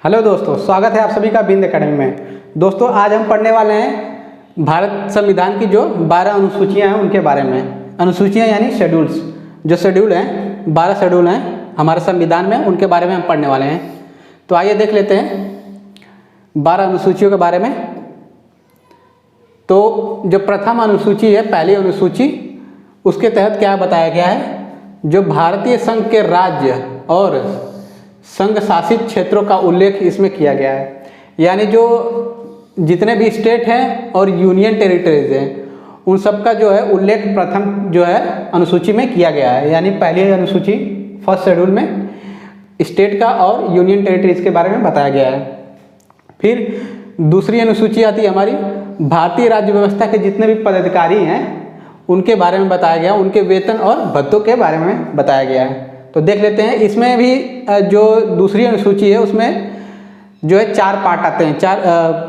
Hello दोस्तों, स्वागत है आप सभी का बिंद एकेडमी में। दोस्तों आज हम पढ़ने वाले हैं भारत संविधान की जो 12 अनुसूचियां हैं उनके बारे में। अनुसूचियां यानी शेड्यूल्स, जो शेड्यूल हैं 12 शेड्यूल हैं हमारे संविधान में, उनके बारे में हम पढ़ने वाले हैं। तो आइए देख लेते हैं 12 अनुसूचियों के बारे में। तो जो प्रथम अनुसूची है, पहली अनुसूची, उसके तहत क्या बताया गया है, जो भारतीय संघ के राज्य और संघ शासित क्षेत्रों का उल्लेख इसमें किया गया है। यानी जो जितने भी स्टेट हैं और यूनियन टेरिटरीज हैं उन सब का जो है उल्लेख प्रथम जो है अनुसूची में किया गया है। यानी पहली अनुसूची फर्स्ट शेड्यूल में स्टेट का और यूनियन टेरिटरीज के बारे में बताया गया है। फिर दूसरी अनुसूची आती है हमारी भारतीय राज्य व्यवस्था के जितने भी पदाधिकारी हैं उनके बारे में बताया गया, उनके वेतन और भत्तों के बारे में बताया गया है। तो देख लेते हैं। इसमें भी जो दूसरी अनुसूची है उसमें जो है 4 पार्ट आते हैं,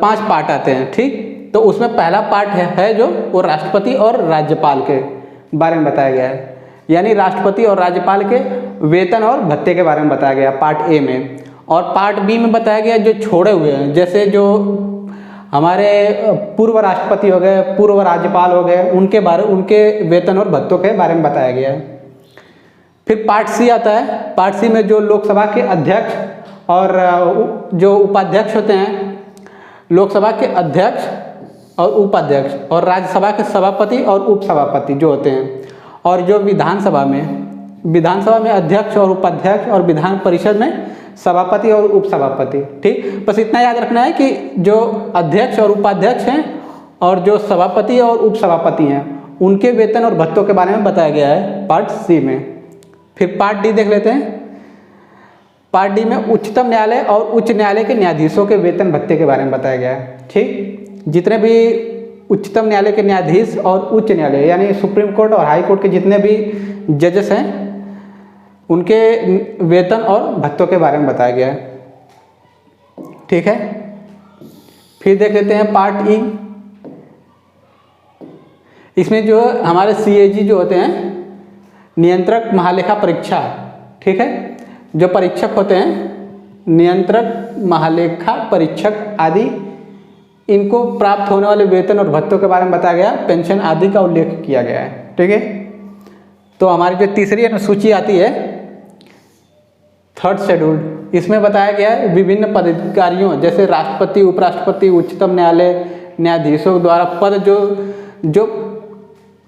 5 पार्ट आते हैं, ठीक। तो उसमें पहला पार्ट है जो वो राष्ट्रपति और राज्यपाल के बारे में बताया गया है। यानी राष्ट्रपति और राज्यपाल के वेतन और भत्ते के बारे में बताया गया पार्ट ए में। और पार्ट बी में बताया गया जो छोड़े हुए हैं, जैसे जो हमारे पूर्व राष्ट्रपति हो गए, पूर्व राज्यपाल हो गए, उनके वेतन और भत्तों के बारे में बताया गया है। फिर पार्ट सी आता है। पार्ट सी में जो लोकसभा के अध्यक्ष और जो उपाध्यक्ष होते हैं, लोकसभा के अध्यक्ष और उपाध्यक्ष, और राज्यसभा के सभापति और उपसभापति जो होते हैं, और जो विधानसभा में अध्यक्ष और उपाध्यक्ष, और विधान परिषद में सभापति और उपसभापति, ठीक। बस इतना याद रखना है कि जो अध्यक्ष और उपाध्यक्ष हैं और जो सभापति और उपसभापति हैं उनके वेतन और भत्तों के बारे में बताया गया है पार्ट सी में। फिर पार्ट डी देख लेते हैं। पार्ट डी में उच्चतम न्यायालय और उच्च न्यायालय के न्यायाधीशों के वेतन भत्ते के बारे में बताया गया है, ठीक। जितने भी उच्चतम न्यायालय के न्यायाधीश और उच्च न्यायालय यानी सुप्रीम कोर्ट और हाई कोर्ट के जितने भी जजेस हैं उनके वेतन और भत्तों के बारे में बताया गया है, ठीक है। फिर देख लेते हैं पार्ट ई। इसमें जो हमारे CAG जो होते हैं, नियंत्रक महालेखा परीक्षा, ठीक है, जो परीक्षक होते हैं, नियंत्रक महालेखा परीक्षक आदि, इनको प्राप्त होने वाले वेतन और भत्तों के बारे में बताया गया, पेंशन आदि का उल्लेख किया गया है, ठीक है। तो हमारी जो तीसरी अनुसूची आती है थर्ड शेड्यूल, इसमें बताया गया है विभिन्न पदाधिकारियों जैसे राष्ट्रपति, उपराष्ट्रपति, उच्चतम न्यायालय न्यायाधीशों द्वारा पद जो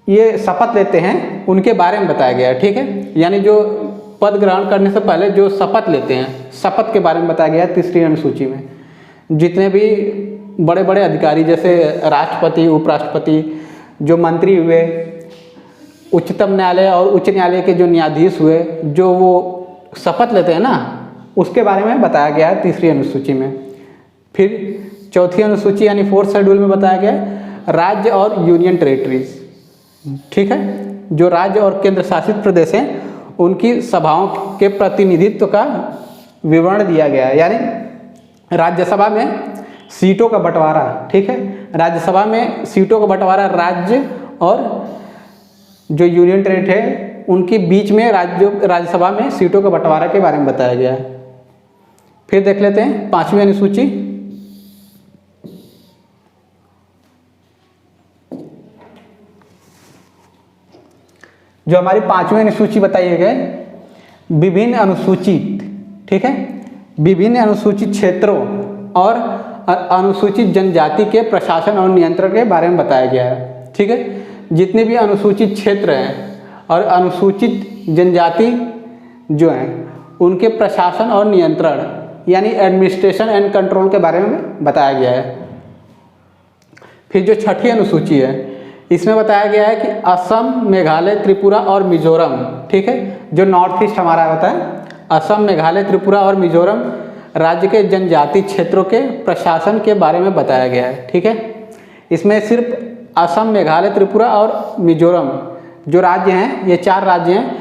ये शपथ लेते हैं उनके बारे में बताया गया है, ठीक है। यानी जो पद ग्रहण करने से पहले जो शपथ लेते हैं, शपथ के बारे में बताया गया है तीसरी अनुसूची में। जितने भी बड़े बड़े अधिकारी जैसे राष्ट्रपति, उपराष्ट्रपति, जो मंत्री हुए, उच्चतम न्यायालय और उच्च न्यायालय के जो न्यायाधीश हुए, जो वो शपथ लेते हैं ना, उसके बारे में बताया गया है तीसरी अनुसूची में। फिर चौथी अनुसूची यानी फोर्थ शेड्यूल में बताया गया है राज्य और यूनियन टेरिटरीज, ठीक है। जो राज्य और केंद्र शासित प्रदेश हैं उनकी सभाओं के प्रतिनिधित्व का विवरण दिया गया है। यानी राज्यसभा में सीटों का बंटवारा, ठीक है, राज्यसभा में सीटों का बंटवारा राज्य और जो यूनियन टेरिटरी है उनके बीच में राज्यसभा में सीटों का बंटवारा के बारे में बताया गया है। फिर देख लेते हैं पांचवी अनुसूची। जो हमारी पांचवी अनुसूची बताई गई, विभिन्न अनुसूचित, ठीक है, विभिन्न अनुसूचित क्षेत्रों और अनुसूचित जनजाति के प्रशासन और नियंत्रण के बारे में बताया गया है, ठीक है। जितने भी अनुसूचित क्षेत्र हैं और अनुसूचित जनजाति जो हैं उनके प्रशासन और नियंत्रण यानी एडमिनिस्ट्रेशन एंड कंट्रोल के बारे में बताया गया है। फिर जो छठी अनुसूची है इसमें बताया गया है कि असम, मेघालय, त्रिपुरा और मिजोरम, ठीक है, जो नॉर्थ ईस्ट हमारा होता है, असम, मेघालय, त्रिपुरा और मिजोरम राज्य के जनजाति क्षेत्रों के प्रशासन के बारे में बताया गया है, ठीक है। इसमें सिर्फ असम, मेघालय, त्रिपुरा और मिजोरम जो राज्य हैं, ये 4 राज्य हैं,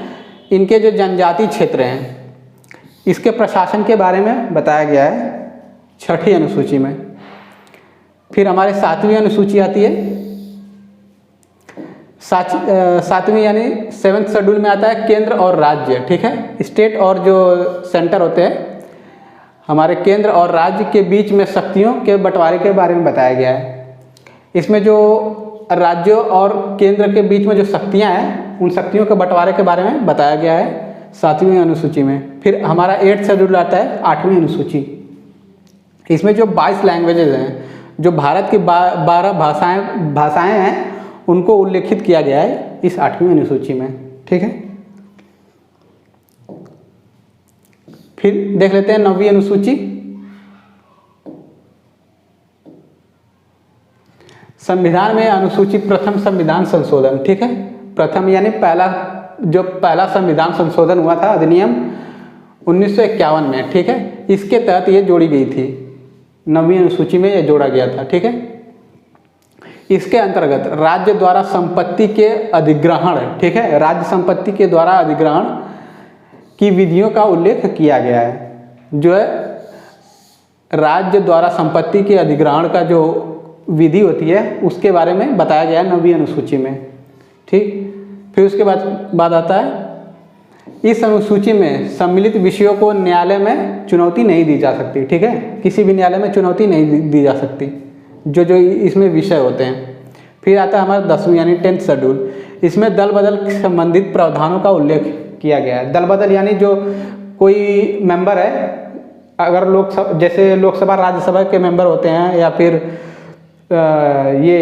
इनके जो जनजाति क्षेत्र हैं इसके प्रशासन के बारे में बताया गया है छठी अनुसूची में। फिर हमारे सातवीं अनुसूची आती है। सातवीं यानी 7th शेड्यूल में आता है केंद्र और राज्य, ठीक है, स्टेट और जो सेंटर होते हैं हमारे केंद्र और राज्य के बीच में शक्तियों के बंटवारे के बारे में बताया गया है। इसमें जो राज्यों और केंद्र के बीच में जो शक्तियाँ हैं उन शक्तियों के बंटवारे के बारे में बताया गया है 7वीं अनुसूची में। फिर हमारा 8th शेड्यूल आता है 8वीं अनुसूची। इसमें जो 22 लैंग्वेजेज हैं, जो भारत की 12 भाषाएं हैं, उनको उल्लेखित किया गया है इस 8वीं अनुसूची में। ठीक है, फिर देख लेते हैं 9वीं अनुसूची। संविधान में अनुसूची प्रथम संविधान संशोधन। ठीक है, प्रथम यानी पहला संविधान संशोधन हुआ था अधिनियम 1951 में। ठीक है, इसके तहत ये जोड़ी गई थी, 9वीं अनुसूची में ये जोड़ा गया था। ठीक है, इसके अंतर्गत राज्य द्वारा संपत्ति के अधिग्रहण, ठीक है, राज्य संपत्ति के द्वारा अधिग्रहण की विधियों का उल्लेख किया गया है। जो है राज्य द्वारा संपत्ति के अधिग्रहण का जो विधि होती है उसके बारे में बताया गया है 9वीं अनुसूची में। ठीक, फिर उसके बाद आता है इस अनुसूची में सम्मिलित विषयों को न्यायालय में चुनौती नहीं दी जा सकती। ठीक है, किसी भी न्यायालय में चुनौती नहीं दी जा सकती जो इसमें विषय होते हैं। फिर आता है हमारा 10वीं यानी 10th शेड्यूल। इसमें दल बदल संबंधित प्रावधानों का उल्लेख किया गया है। दल बदल यानी जो कोई मेंबर है, अगर जैसे लोकसभा राज्यसभा के मेंबर होते हैं या फिर ये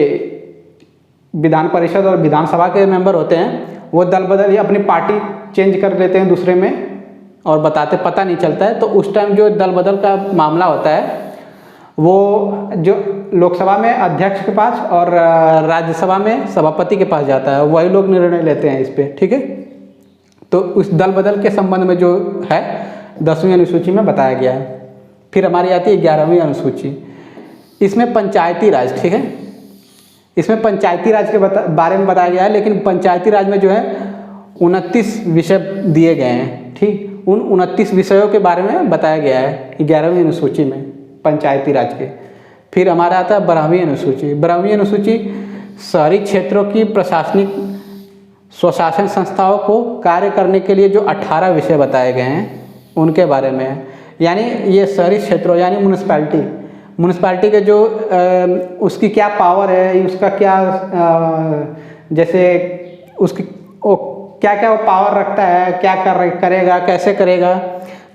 विधान परिषद और विधानसभा के मेंबर होते हैं, वो दल बदल या अपनी पार्टी चेंज कर लेते हैं दूसरे में और पता नहीं चलता है। तो उस टाइम जो दल बदल का मामला होता है वो जो लोकसभा में अध्यक्ष के पास और राज्यसभा में सभापति के पास जाता है, वही लोग निर्णय लेते हैं इस पर। ठीक है, तो उस दल बदल के संबंध में जो है 10वीं अनुसूची में बताया गया है। फिर हमारी आती है 11वीं अनुसूची। इसमें पंचायती राज। ठीक है, इसमें पंचायती राज के बारे में बताया गया है, लेकिन पंचायती राज में जो है 29 विषय दिए गए हैं। ठीक, उन 29 विषयों के बारे में बताया गया है 11वीं अनुसूची में पंचायती राज के। फिर हमारा आता है 12वीं अनुसूची। 12वीं अनुसूची शहरी क्षेत्रों की प्रशासनिक स्वशासन संस्थाओं को कार्य करने के लिए जो 18 विषय बताए गए हैं उनके बारे में है। यानी ये शहरी क्षेत्रों यानी म्यूनिसिपैलिटी के जो उसकी क्या पावर है, उसका क्या जैसे उसकी क्या क्या वो पावर रखता है, क्या करेगा, कैसे करेगा,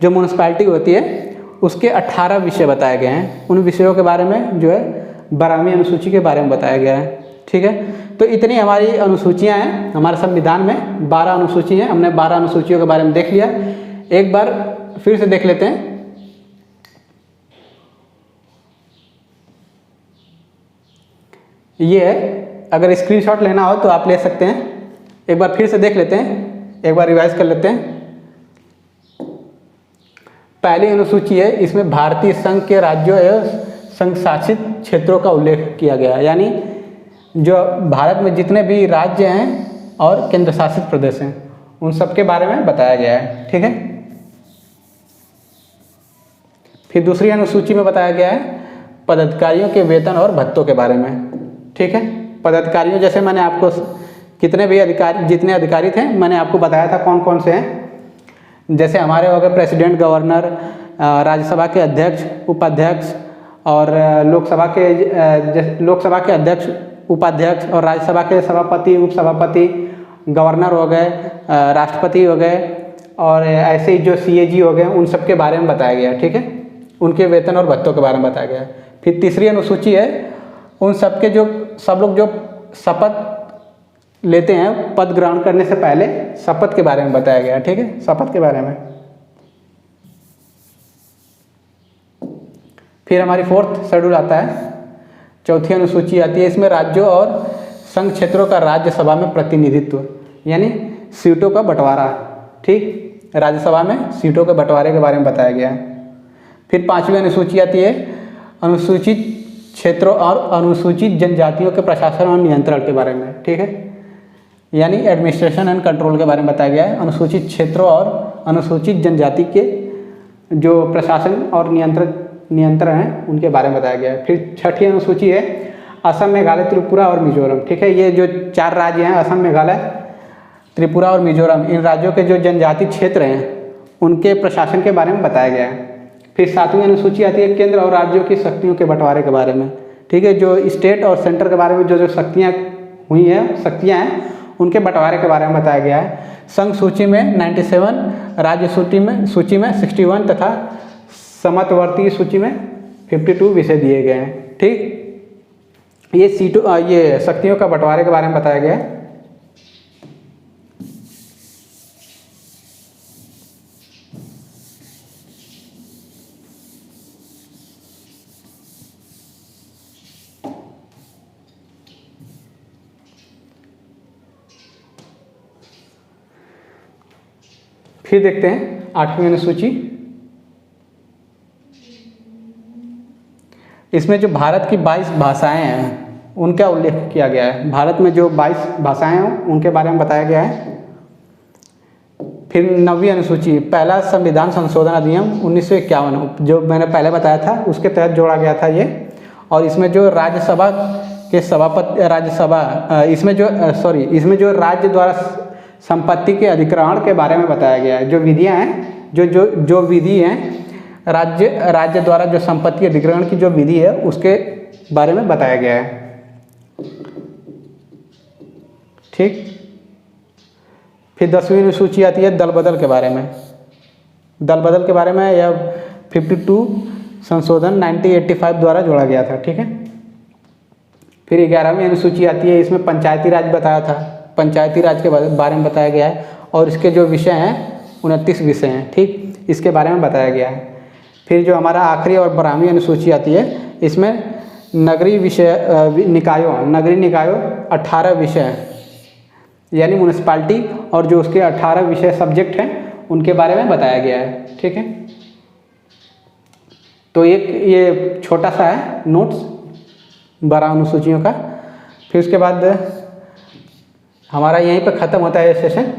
जो म्यूनिसिपैलिटी होती है उसके 18 विषय बताए गए हैं। उन विषयों के बारे में जो है 12वीं अनुसूची के बारे में बताया गया है। ठीक है, तो इतनी हमारी अनुसूचियां हैं। हमारे संविधान में 12 अनुसूची हैं। हमने 12 अनुसूचियों के बारे में देख लिया। एक बार फिर से देख लेते हैं। ये है, अगर स्क्रीनशॉट लेना हो तो आप ले सकते हैं। एक बार फिर से देख लेते हैं, एक बार रिवाइज कर लेते हैं। पहली अनुसूची है, इसमें भारतीय संघ के राज्यों एवं संघ शासित क्षेत्रों का उल्लेख किया गया है। यानी जो भारत में जितने भी राज्य हैं और केंद्र शासित प्रदेश हैं उन सब के बारे में बताया गया है। ठीक है, फिर दूसरी अनुसूची में बताया गया है पदाधिकारियों के वेतन और भत्तों के बारे में। ठीक है, पदाधिकारियों जैसे मैंने आपको जितने अधिकारी थे मैंने आपको बताया था कौन कौन से हैं। जैसे हमारे हो गए प्रेसिडेंट, गवर्नर, राज्यसभा के अध्यक्ष, उपाध्यक्ष और लोकसभा के अध्यक्ष, उपाध्यक्ष और राज्यसभा के सभापति, उपसभापति, गवर्नर हो गए, राष्ट्रपति हो गए और ऐसे ही जो CAG हो गए, उन सब के बारे में बताया गया। ठीक है, उनके वेतन और भत्तों के बारे में बताया गया। फिर तीसरी अनुसूची है उन सबके जो सब लोग जो शपथ लेते हैं पद ग्रहण करने से पहले, शपथ के बारे में बताया गया। ठीक है, शपथ के बारे में। फिर हमारी 4th शेड्यूल आता है, चौथी अनुसूची आती है। इसमें राज्यों और संघ क्षेत्रों का राज्यसभा में प्रतिनिधित्व यानी सीटों का बंटवारा। ठीक, राज्यसभा में सीटों के बंटवारे के बारे में बताया गया है। फिर 5वीं अनुसूची आती है अनुसूचित क्षेत्रों और अनुसूचित जनजातियों के प्रशासन और नियंत्रण के बारे में। ठीक है, यानी एडमिनिस्ट्रेशन एंड कंट्रोल के बारे में बताया गया है। अनुसूचित क्षेत्रों और अनुसूचित जनजाति के जो प्रशासन और नियंत्रण हैं उनके बारे में बताया गया है। फिर 6ठी अनुसूची है असम, मेघालय, त्रिपुरा और मिजोरम। ठीक है, ये जो 4 राज्य हैं असम, मेघालय, त्रिपुरा और मिजोरम, इन राज्यों के जो जनजाति क्षेत्र हैं उनके प्रशासन के बारे में बताया गया है। फिर 7वीं अनुसूची आती है केंद्र और राज्यों की शक्तियों के बंटवारे के बारे में। ठीक है, जो स्टेट और सेंटर के बारे में जो शक्तियाँ हुई हैं, शक्तियाँ हैं, उनके बंटवारे के बारे में बताया गया है। संघ सूची में 97, राज्य सूची में 61 तथा समवर्ती सूची में 52 विषय दिए गए हैं। ठीक, ये शक्तियों का बंटवारे के बारे में बताया गया है। फिर देखते हैं 8वीं अनुसूची। इसमें जो भारत की 22 भाषाएं हैं उनका उल्लेख किया गया है। भारत में जो 22 भाषाएं हैं उनके बारे में बताया गया है। फिर 9वीं अनुसूची, पहला संविधान संशोधन अधिनियम 1951, जो मैंने पहले बताया था उसके तहत जोड़ा गया था ये। और इसमें जो राज्यसभा के सभापति, इसमें जो राज्य द्वारा संपत्ति के अधिग्रहण के बारे में बताया गया है। जो विधियां हैं, जो विधि हैं, राज्य द्वारा जो संपत्ति अधिग्रहण की जो विधि है उसके बारे में बताया गया है। ठीक, फिर 10वीं अनुसूची आती है दल बदल के बारे में। दल बदल के बारे में यह 52 संशोधन 1985 द्वारा जोड़ा गया था। ठीक है, फिर 11वीं अनुसूची आती है, इसमें पंचायती राज बताया था, पंचायती राज के बारे में बताया गया है। और इसके जो विषय हैं 29 विषय हैं। ठीक, इसके बारे में बताया गया है। फिर जो हमारा आखिरी और 12वीं अनुसूची आती है, इसमें नगरीय निकायों 18 विषय यानी म्यूनिसिपालिटी और जो उसके 18 विषय सब्जेक्ट हैं उनके बारे में बताया गया है। ठीक है, तो एक ये छोटा सा है नोट्स 12 अनुसूचियों का। फिर उसके बाद हमारा यहीं पर ख़त्म होता है ये सेशन।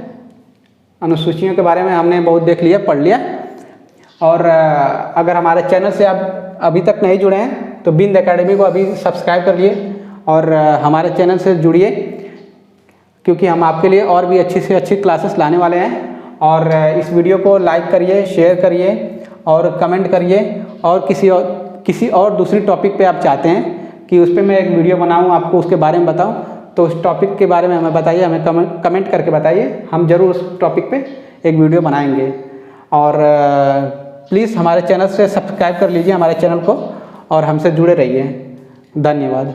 अनुसूचियों के बारे में हमने बहुत देख लिया, पढ़ लिया। और अगर हमारे चैनल से आप अभी तक नहीं जुड़े हैं तो बिंद एकेडमी को अभी सब्सक्राइब कर लिए और हमारे चैनल से जुड़िए, क्योंकि हम आपके लिए और भी अच्छी से अच्छी क्लासेस लाने वाले हैं। और इस वीडियो को लाइक करिए, शेयर करिए और कमेंट करिए। और किसी और दूसरी टॉपिक पे आप चाहते हैं कि उस पर मैं एक वीडियो बनाऊँ, आपको उसके बारे में बताऊँ, तो उस टॉपिक के बारे में हमें बताइए, हमें कमेंट करके बताइए। हम ज़रूर उस टॉपिक पे एक वीडियो बनाएंगे। और प्लीज़ हमारे चैनल से सब्सक्राइब कर लीजिए हमारे चैनल को और हमसे जुड़े रहिए। धन्यवाद।